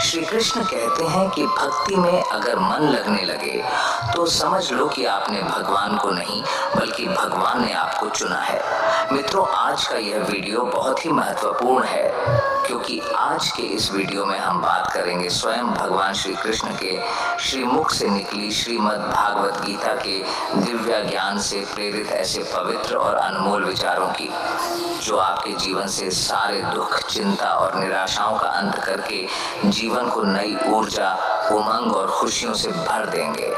श्री कृष्ण कहते हैं कि भक्ति में अगर मन लगने लगे तो समझ लो कि आपने भगवान को नहीं बल्कि भगवान ने आपको चुना है। मित्रों, आज का यह वीडियो बहुत ही महत्वपूर्ण है क्योंकि आज के इस वीडियो में हम बात करेंगे स्वयं भगवान श्री कृष्ण के श्रीमुख से निकली श्रीमद् भागवत गीता के दिव्य ज्ञान से प्रेरित ऐसे पवित्र और अनमोल विचारों की, जो आपके जीवन से सारे दुख, चिंता और निराशाओं का अंत करके जीवन को नई ऊर्जा, उमंग और खुशियों से भर देंगे।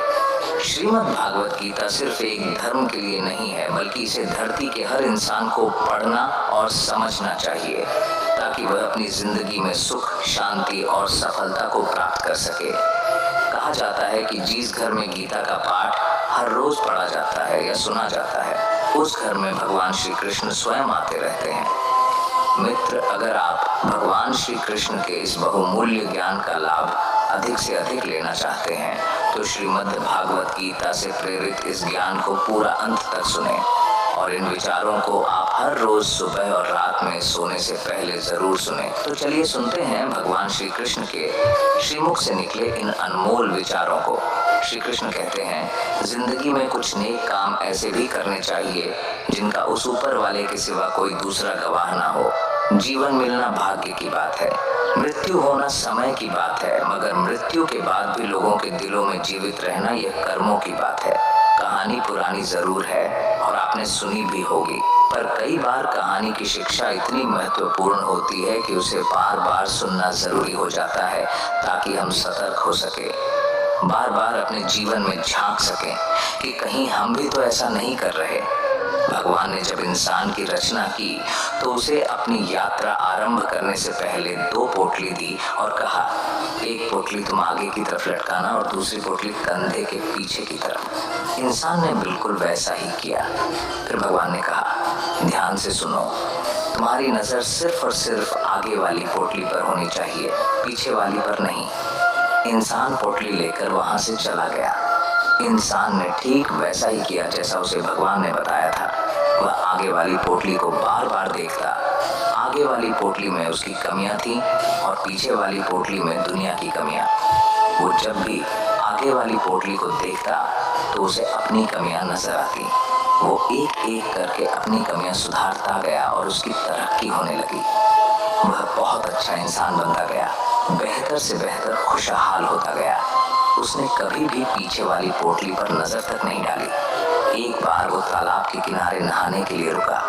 श्रीमद् भागवत गीता सिर्फ एक धर्म के लिए नहीं है, बल्कि इसे धरती के हर इंसान को पढ़ना और समझना चाहिए ताकि वह अपनी जिंदगी में सुख, शांति और सफलता को प्राप्त कर सके। कहा जाता है कि जिस घर में गीता का पाठ हर रोज पढ़ा जाता है या सुना जाता है, उस घर में भगवान श्री कृष्ण स्वयं आते रहते हैं। मित्र, अगर आप भगवान श्री कृष्ण के इस बहुमूल्य ज्ञान का लाभ अधिक से अधिक लेना चाहते हैं तो श्रीमद् भागवत गीता से प्रेरित इस ज्ञान को पूरा अंत तक सुने और इन विचारों को आप हर रोज सुबह और रात में सोने से पहले जरूर सुने। तो चलिए सुनते हैं भगवान श्री कृष्ण के श्रीमुख से निकले इन अनमोल विचारों को। श्री कृष्ण कहते हैं, जिंदगी में कुछ नेक काम ऐसे भी करने चाहिए जिनका उस ऊपर वाले के सिवा कोई दूसरा गवाह ना हो। जीवन मिलना भाग्य की बात है, मृत्यु होना समय की बात है, मगर मृत्यु के बाद भी लोगों के दिलों में जीवित रहना यह कर्मों की बात है। कहानी पुरानी जरूर है और आपने सुनी भी होगी, पर कई बार कहानी की शिक्षा इतनी महत्वपूर्ण होती है कि उसे बार बार सुनना जरूरी हो जाता है ताकि हम सतर्क हो सके, बार बार अपने जीवन में झांक सकें कि कहीं हम भी तो ऐसा नहीं कर रहे। भगवान ने जब इंसान की रचना की तो उसे अपनी यात्रा आरंभ करने से पहले 2 पोटली दी और कहा, एक पोटली तुम आगे की तरफ लटकाना और दूसरी पोटली कंधे के पीछे की तरफ। इंसान ने बिल्कुल वैसा ही किया। फिर भगवान ने कहा, ध्यान से सुनो, तुम्हारी नजर सिर्फ और सिर्फ आगे वाली पोटली पर होनी चाहिए, पीछे वाली पर नहीं। इंसान पोटली लेकर वहां से चला गया। इंसान ने ठीक वैसा ही किया जैसा उसे भगवान ने बताया था। वह आगे वाली पोटली को बार बार देखता। आगे वाली पोटली में उसकी कमियां थीं और पीछे वाली पोटली में दुनिया की कमियां। वो जब भी आगे वाली पोटली को देखता तो उसे अपनी कमियां नजर आती। वो एक एक करके अपनी कमियां सुधारता गया और उसकी तरक्की होने लगी। वह बहुत अच्छा इंसान बनता गया, बेहतर से बेहतर खुशहाल होता गया। उसने कभी भी पीछे वाली पोटली पर नजर तक नहीं डाली। एक बार वो तालाब के किनारे नहाने के लिए रुका।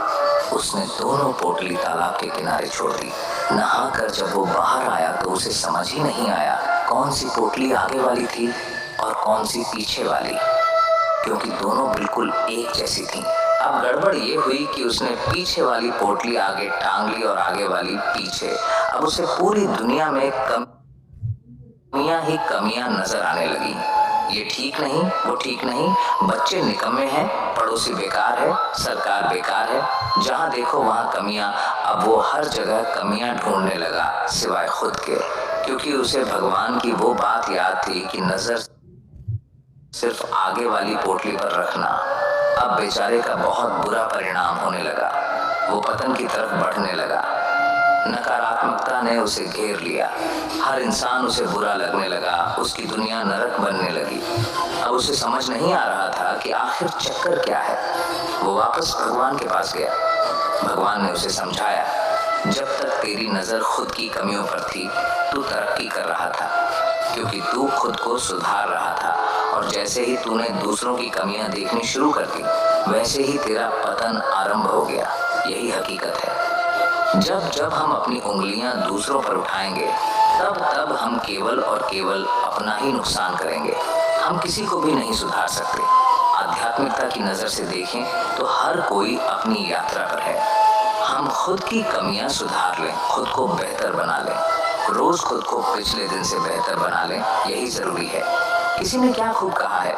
उसने दोनों पोटली तालाब के किनारे छोड़ दी। नहाकर जब वो बाहर आया तो उसे समझ ही नहीं आया कौन सी पोटली आगे वाली थी और कौन सी पीछे वाली, क्योंकि दोनों बिल्कुल एक जैसी थी। अब गड़बड़ ये हुई कि उसने पीछे वाली पोटली आगे टांग ली और आगे वाली पीछे। अब उसे पूरी दुनिया में कमियां ही कमियां नजर आने लगी। ये ठीक नहीं, वो ठीक नहीं, बच्चे निकम्मे हैं, पड़ोसी बेकार है, सरकार बेकार है। जहां देखो वहां कमियां। अब वो हर जगह कमियां ढूंढने लगा सिवाय खुद के, क्योंकि उसे भगवान की वो बात याद थी कि नजर सिर्फ आगे वाली पोटली पर रखना। अब बेचारे का बहुत बुरा परिणाम होने लगा। वो पतन की तरफ बढ़ने लगा। नकारात्मकता ने उसे घेर लिया। हर इंसान उसे बुरा लगने लगा। उसकी दुनिया नरक बनने लगी। अब उसे समझ नहीं आ रहा था कि आखिर चक्कर क्या है। वो वापस भगवान के पास गया। भगवान ने उसे समझाया, जब तक तेरी नजर खुद की कमियों पर थी तू तरक्की कर रहा था, क्योंकि तू खुद को सुधार रहा था, और जैसे ही तूने दूसरों की कमियां देखनी शुरू कर दी वैसे ही तेरा पतन आरंभ हो गया। यही हकीकत है। जब जब हम अपनी उंगलियां दूसरों पर उठाएंगे तब तब हम केवल और केवल अपना ही नुकसान करेंगे। हम किसी को भी नहीं सुधार सकते। आध्यात्मिकता की नजर से देखें तो हर कोई अपनी यात्रा पर है। हम खुद की कमियां सुधार लें, खुद को बेहतर बना लें, रोज खुद को पिछले दिन से बेहतर बना लें, यही जरूरी है। किसी ने क्या खूब कहा है,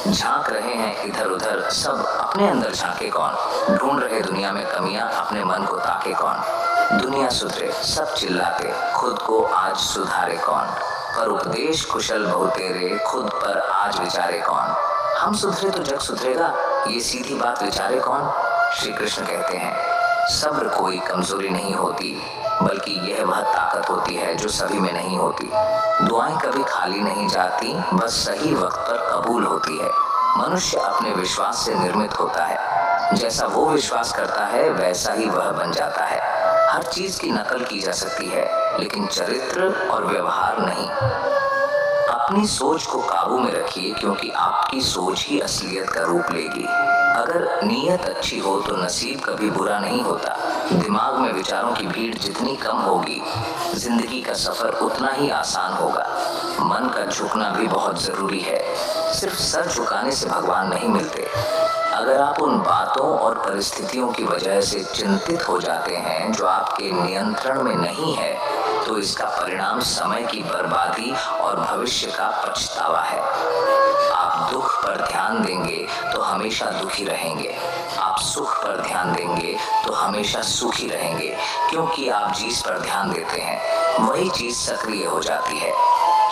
झांक रहे हैं इधर उधर सब, अपने अंदर झांके कौन। ढूंढ रहे दुनिया में कमियां, अपने मन को ताके कौन। दुनिया सुधरे सब चिल्लाते, खुद को आज सुधारे कौन। पर उपदेश कुशल बहु तेरे, खुद पर आज विचारे कौन। हम सुधरे तो जग सुधरेगा, ये सीधी बात विचारे कौन। श्री कृष्ण कहते हैं, सब्र कोई कमजोरी नहीं होती, बल्कि यह वह ताकत होती है जो सभी में नहीं होती। दुआएं कभी खाली नहीं जाती, बस सही वक्त पर कबूल होती है। मनुष्य अपने विश्वास से निर्मित होता है। जैसा वो विश्वास करता है वैसा ही वह बन जाता है। हर चीज की नकल की जा सकती है, लेकिन चरित्र और व्यवहार नहीं। अपनी सोच को काबू में रखिए, क्योंकि आपकी सोच ही असलियत का रूप लेगी। अगर नीयत अच्छी हो तो नसीब कभी बुरा नहीं होता। दिमाग में विचारों की भीड़ जितनी कम होगी, जिंदगी का सफर उतना ही आसान होगा। मन का झुकना भी बहुत जरूरी है। सिर्फ सर झुकाने से भगवान नहीं मिलते। अगर आप उन बातों और परिस्थितियों की वजह से चिंतित हो जाते हैं जो आपके नियंत्रण में नहीं है, तो इसका परिणाम समय की बर्बादी और भविष्य का पछतावा है। आप दुख पर ध्यान देंगे तो हमेशा दुखी रहेंगे। आप सुख पर ध्यान देंगे तो हमेशा सुखी रहेंगे, क्योंकि आप जिस पर ध्यान देते हैं वही चीज सक्रिय हो जाती है।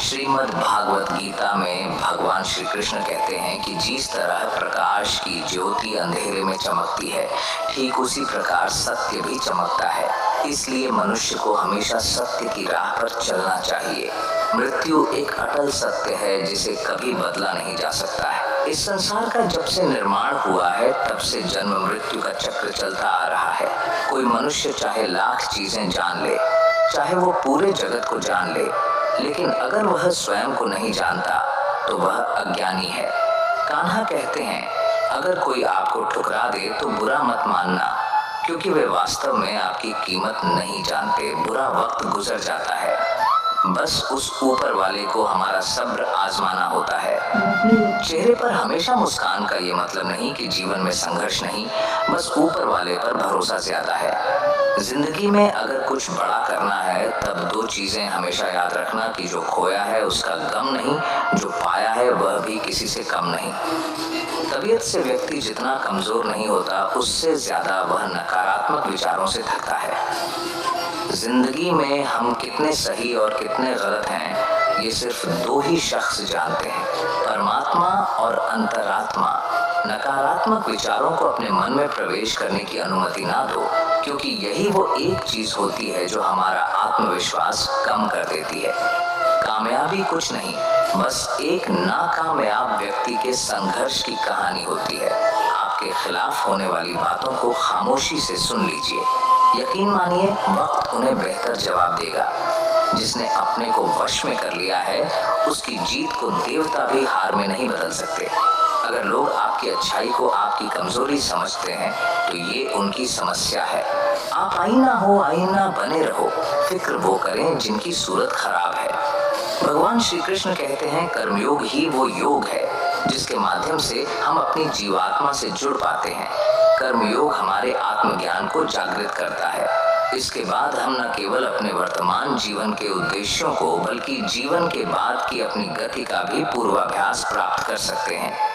श्रीमद् भागवत गीता में भगवान श्री कृष्ण कहते हैं कि जिस तरह प्रकाश की ज्योति अंधेरे में चमकती है, ठीक उसी प्रकार सत्य भी चमकता है। इसलिए मनुष्य को हमेशा सत्य की राह पर चलना चाहिए। मृत्यु एक अटल सत्य है जिसे कभी बदला नहीं जा सकता है। इस संसार का जब से निर्माण हुआ है तब से जन्म मृत्यु का चक्र चलता आ रहा है। कोई मनुष्य चाहे लाख चीजें जान ले, चाहे वो पूरे जगत को जान ले, लेकिन अगर वह स्वयं को नहीं जानता तो वह अज्ञानी है। कान्हा कहते हैं, अगर कोई आपको ठुकरा दे तो बुरा मत मानना, क्योंकि वे वास्तव में आपकी कीमत नहीं जानते। बुरा वक्त गुजर जाता है, बस उस ऊपर वाले को हमारा सब्र आजमाना होता है। चेहरे पर हमेशा मुस्कान का ये मतलब नहीं कि जीवन में संघर्ष नहीं, बस ऊपर वाले पर भरोसा ज्यादा है। जिंदगी में अगर कुछ बड़ा करना है तब दो चीजें हमेशा याद रखना कि जो खोया है उसका गम नहीं, जो पाया है वह भी किसी से कम नहीं। तबीयत से व्यक्ति जितना कमजोर नहीं होता, उससे ज्यादा वह नकारात्मक विचारों से थकता है। जिंदगी में हम कितने सही और कितने गलत हैं, ये सिर्फ दो ही शख्स जानते हैं, परमात्मा और अंतरात्मा। नकारात्मक विचारों को अपने मन में प्रवेश करने की अनुमति ना दो, क्योंकि यही वो एक चीज होती है जो हमारा आत्मविश्वास कम कर देती है। कामयाबी कुछ नहीं, बस एक नाकामयाब व्यक्ति के संघर्ष की कहानी होती है। आपके खिलाफ होने वाली बातों को खामोशी से सुन लीजिए। यकीन मानिए, वक्त उन्हें बेहतर जवाब देगा। जिसने अपने को वश में कर लिया है, उसकी जीत को देवता भी हार में नहीं बदल सकते। अगर लोग आपकी अच्छाई को आपकी कमजोरी समझते हैं तो ये उनकी समस्या है। आप आईना हो, आईना बने रहो। फिक्र वो करें जिनकी सूरत खराब है। भगवान श्री कृष्ण कहते हैं, कर्मयोग ही वो योग है जिसके माध्यम से हम अपनी जीवात्मा से जुड़ पाते हैं। कर्मयोग हमारे आत्मज्ञान को जागृत करता है। इसके बाद हम न केवल अपने वर्तमान जीवन के उद्देश्यों को, बल्कि जीवन के बाद की अपनी गति का भी पूर्वाभ्यास प्राप्त कर सकते हैं।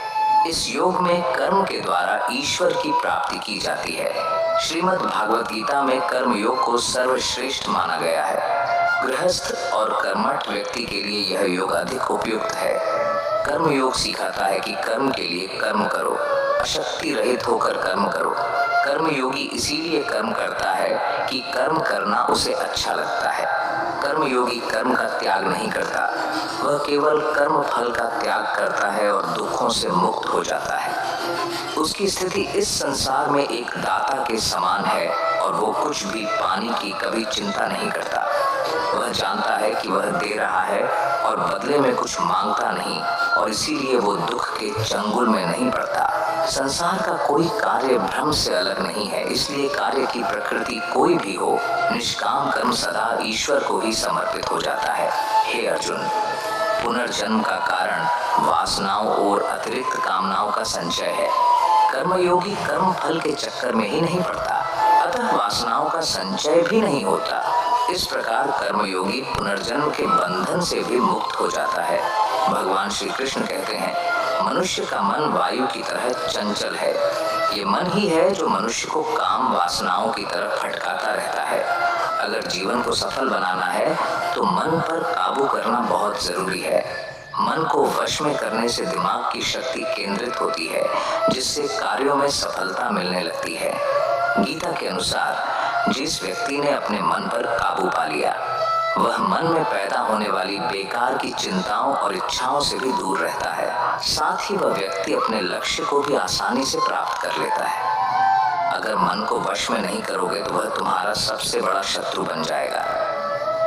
इस योग में कर्म के द्वारा ईश्वर की प्राप्ति की जाती है। श्रीमद् भागवत गीता में कर्म योग को सर्वश्रेष्ठ माना गया है। गृहस्थ और कर्मठ व्यक्ति के लिए यह योग अधिक उपयुक्त है। कर्म योग सिखाता है कि कर्म के लिए कर्म करो, शक्ति रहित होकर कर्म करो। कर्म योगी इसीलिए कर्म करता है कि कर्म करना उसे अच्छा लगता है। कर्म योगी कर्म का त्याग नहीं करता, वह केवल कर्म फल का त्याग करता है और दुखों से मुक्त हो जाता है। उसकी स्थिति इस संसार में एक दाता के समान है और वो कुछ भी पाने की कभी चिंता नहीं करता। वह जानता है कि वह दे रहा है और बदले में कुछ मांगता नहीं, और इसीलिए वो दुख के चंगुल में नहीं पड़ता। संसार का कोई कार्य भ्रम से अलग नहीं है, इसलिए कार्य की प्रकृति कोई भी हो, निष्काम कर्म सदा ईश्वर को ही समर्पित हो जाता है। हे अर्जुन, पुनर्जन्म का कारण वासनाओं और अतिरिक्त कामनाओं का संचय है। कर्मयोगी कर्म फल के चक्कर में ही नहीं पड़ता, अतः वासनाओं का संचय भी नहीं होता। इस प्रकार कर्मयोगी पुनर्जन्म के बंधन से भी मुक्त हो जाता है। भगवान श्री कृष्ण कहते हैं, मनुष्य का मन वायु की तरह चंचल है। ये मन ही है जो मनुष्य को काम वासनाओं की तरफ भटकाता रहता है। अगर जीवन को सफल बनाना है तो मन पर काबू करना बहुत जरूरी है। मन को वश में करने से दिमाग की शक्ति केंद्रित होती है, जिससे कार्यों में सफलता मिलने लगती है। गीता के अनुसार जिस व्यक्ति ने अपने मन पर काबू पा लिया वह मन में पैदा होने वाली बेकार की चिंताओं और इच्छाओं से भी दूर रहता है। साथ ही वह व्यक्ति अपने लक्ष्य को भी आसानी से प्राप्त कर लेता है। अगर मन को वश में नहीं करोगे तो वह तुम्हारा सबसे बड़ा शत्रु बन जाएगा।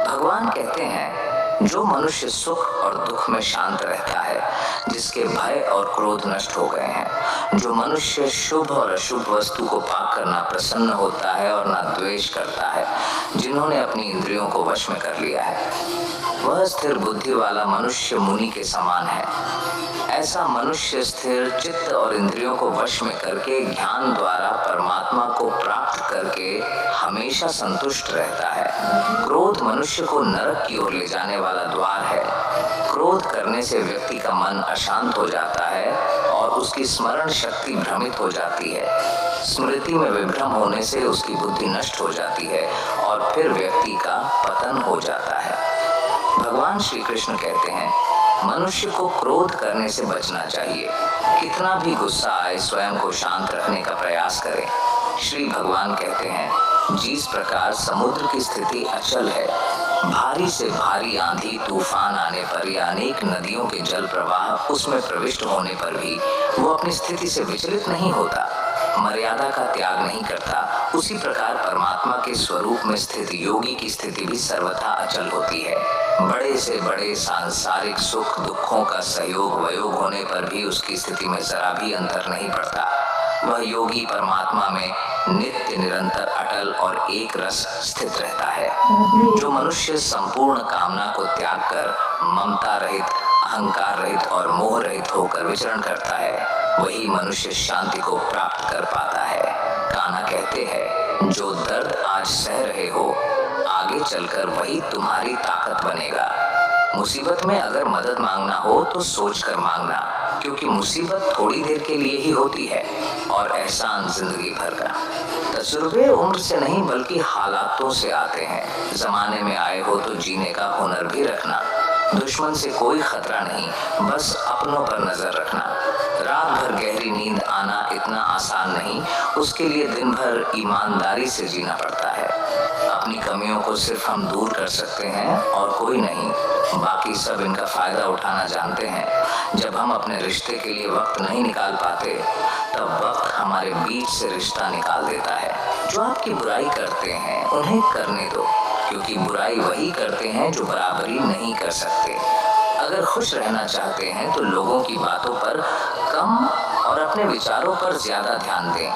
भगवान कहते हैं जो मनुष्य सुख और दुख में शांत रहता है, जिसके भय और क्रोध नष्ट हो गए हैं, जो मनुष्य शुभ और अशुभ वस्तु को पाकर ना प्रसन्न होता है और ना द्वेष करता है, जिन्होंने अपनी इंद्रियों को वश में कर लिया है, वह स्थिर बुद्धि वाला मनुष्य मुनि के समान है। ऐसा मनुष्य स्थिर चित्त और इंद्रियों को वश में करके ज्ञान द्वारा परमात्मा को प्राप्त करके हमेशा संतुष्ट रहता है। क्रोध मनुष्य को नरक की ओर ले जाने वाला द्वार है। क्रोध करने से व्यक्ति का मन अशांत हो जाता है और उसकी स्मरण शक्ति भ्रमित हो जाती है। स्मृति में विभ्रम होने से उसकी बुद्धि नष्ट हो जाती है और फिर व्यक्ति का पतन हो जाता है। भगवान श्री कृष्ण कहते हैं मनुष्य को क्रोध करने से बचना चाहिए। कितना भी गुस्सा आए स्वयं को शांत रखने का प्रयास करें। श्री भगवान कहते हैं जिस प्रकार समुद्र की स्थिति अचल है, भारी से भारी आंधी तूफान आने पर या अनेक नदियों के जल प्रवाह उसमें प्रविष्ट होने पर भी वो अपनी स्थिति से विचलित नहीं होता, मर्यादा का त्याग नहीं करता, उसी प्रकार परमात्मा के स्वरूप में स्थित योगी की स्थिति भी सर्वथा अचल होती है। बड़े से बड़े सांसारिक सुख दुखों का सहयोग वयोग होने पर भी उसकी स्थिति में जरा भी अंतर नहीं पड़ता। वह योगी परमात्मा में नित्य निरंतर अटल और एक रस स्थित रहता है। जो मनुष्य संपूर्ण कामना को त्याग कर ममता रहित, अहंकार रहित और मोह रहित होकर विचरण करता है, वही मनुष्य शांति को प्राप्त कर पाता है। कान्हा कहते हैं जो दर्द आज सह रहे हो, आगे चलकर वही तुम्हारी ताकत बनेगा। मुसीबत में अगर मदद मांगना हो तो सोच कर मांगना, क्योंकि मुसीबत थोड़ी देर के लिए ही होती है और एहसान जिंदगी भर का। तजुर्बे उम्र से नहीं बल्कि हालातों से आते हैं। जमाने में आए हो तो जीने का हुनर भी रखना। दुश्मन से कोई खतरा नहीं, बस अपनों पर नजर रखना। रात भर गहरी नींद आना इतना आसान नहीं, उसके लिए दिन भर ईमानदारी से जीना पड़ता है। अपनी कमियों को सिर्फ हम दूर कर सकते हैं और कोई नहीं, बाकी सब इनका फायदा उठाना जानते हैं। जब हम अपने रिश्ते के लिए वक्त नहीं निकाल पाते, तब वक्त हमारे बीच से रिश्ता निकाल देता है। जो आपकी बुराई करते हैं उन्हें करने दो, क्योंकि बुराई वही करते हैं जो बराबरी नहीं कर सकते। अगर खुश रहना चाहते हैं तो लोगों की बातों पर कम और अपने विचारों पर ज्यादा ध्यान दें।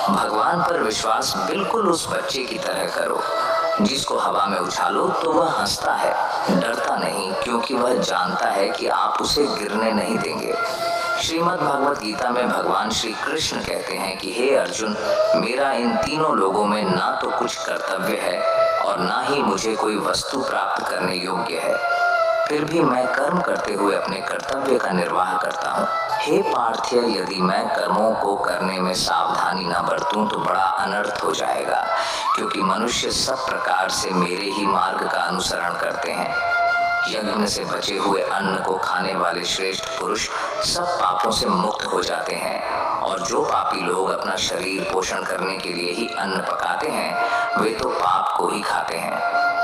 भगवान पर विश्वास बिल्कुल उस बच्चे की तरह करो जिसको हवा में उछालो तो वह हंसता है, डरता नहीं, क्योंकि वह जानता है कि आप उसे गिरने नहीं देंगे। श्रीमद् भगवत गीता में भगवान श्री कृष्ण कहते हैं कि हे अर्जुन, मेरा इन तीनों लोगों में ना तो कुछ कर्तव्य है और ना ही मुझे कोई वस्तु प्राप्त करने योग्य है, फिर भी मैं कर्म करते हुए अपने कर्तव्य का निर्वाह करता हूँ। हे पार्थ्य, यदि मैं कर्मों को करने में सावधानी न बरतूं तो बड़ा अनर्थ हो जाएगा, क्योंकि मनुष्य सब प्रकार से मेरे ही मार्ग का अनुसरण करते हैं। यज्ञ से बचे हुए अन्न को खाने वाले श्रेष्ठ पुरुष सब पापों से मुक्त हो जाते हैं, और जो पापी लोग अपना शरीर पोषण करने के लिए ही अन्न पकाते हैं वे तो पाप को ही खाते हैं।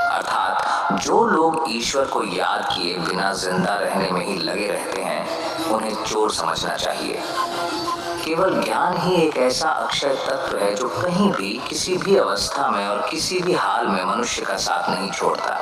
अर्थात जो लोग ईश्वर को याद किए बिना जिंदा रहने में ही लगे रहते हैं उन्हें चोर समझना चाहिए। केवल ज्ञान ही एक ऐसा अक्षय तत्व है जो कहीं भी किसी भी अवस्था में और किसी भी हाल में मनुष्य का साथ नहीं छोड़ता।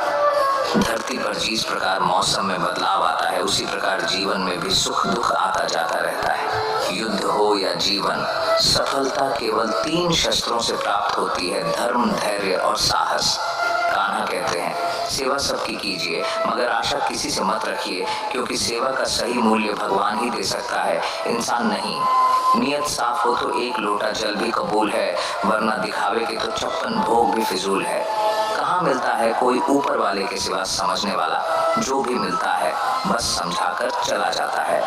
धरती पर जिस प्रकार मौसम में बदलाव आता है उसी प्रकार जीवन में भी सुख दुख आता जाता रहता है। युद्ध हो या जीवन, सफलता केवल 3 शस्त्रों से प्राप्त होती है, धर्म, धैर्य और साहस। कान्हा कहते हैं सेवा सबकी कीजिए मगर आशा किसी से मत रखिए, क्योंकि सेवा का सही मूल्य भगवान ही दे सकता है, इंसान नहीं। नियत साफ हो तो 1 लोटा जल भी कबूल है, वरना दिखावे के तो 56 भोग भी फिजूल है। कहाँ मिलता है कोई ऊपर वाले के सिवा समझने वाला, जो भी मिलता है बस समझाकर चला जाता है।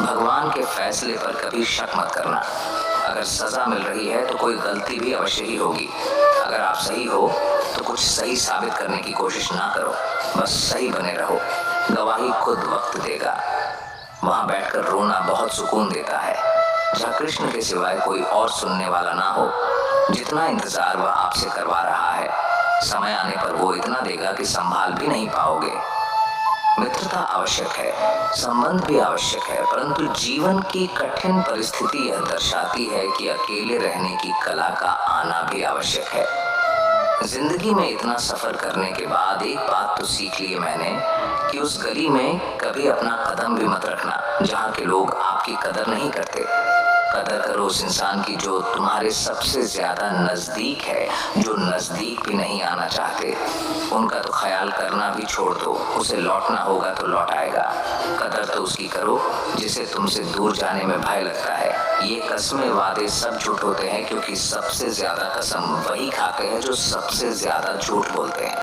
भगवान के फैसले पर कभी शक मत करना। अगर सजा मिल रही है तो कोई गलती भी अवश्य ही होगी। अगर आप सही हो तो कुछ सही साबित करने की कोशिश ना करो, बस सही बने रहो। गवाही खुद वक्त देगा। वहां बैठकर रोना बहुत सुकून देता है। जहाँ कृष्ण के सिवाय कोई और सुनने वाला ना हो, जितना इंतजार वह आपसे करवा रहा है, समय आने पर वो इतना देगा कि संभाल भी नहीं पाओगे। मित्रता आवश्यक है, संबंध भी आवश्यक है, परंतु जीवन की कठिन परिस्थिति यह दर्शाती है कि अकेले रहने की कला का आना भी आवश्यक है। जिंदगी में इतना सफर करने के बाद एक बात तो सीख ली है मैंने कि उस गली में कभी अपना कदम भी मत रखना जहाँ के लोग आपकी कदर नहीं करते। कदर करो उस इंसान की जो तुम्हारे सबसे ज्यादा नजदीक है, जो नजदीक भी नहीं आना चाहते। उनका तो ख्याल करना भी छोड़ दो, उसे लौटना होगा तो लौट आएगा। कदर तो उसकी करो जिसे तुमसे दूर जाने में भय लगता है। ये कस्में वादे सब झूठ होते हैं, क्योंकि सबसे ज्यादा कसम वही खाते हैं जो सबसे ज्यादा झूठ बोलते हैं।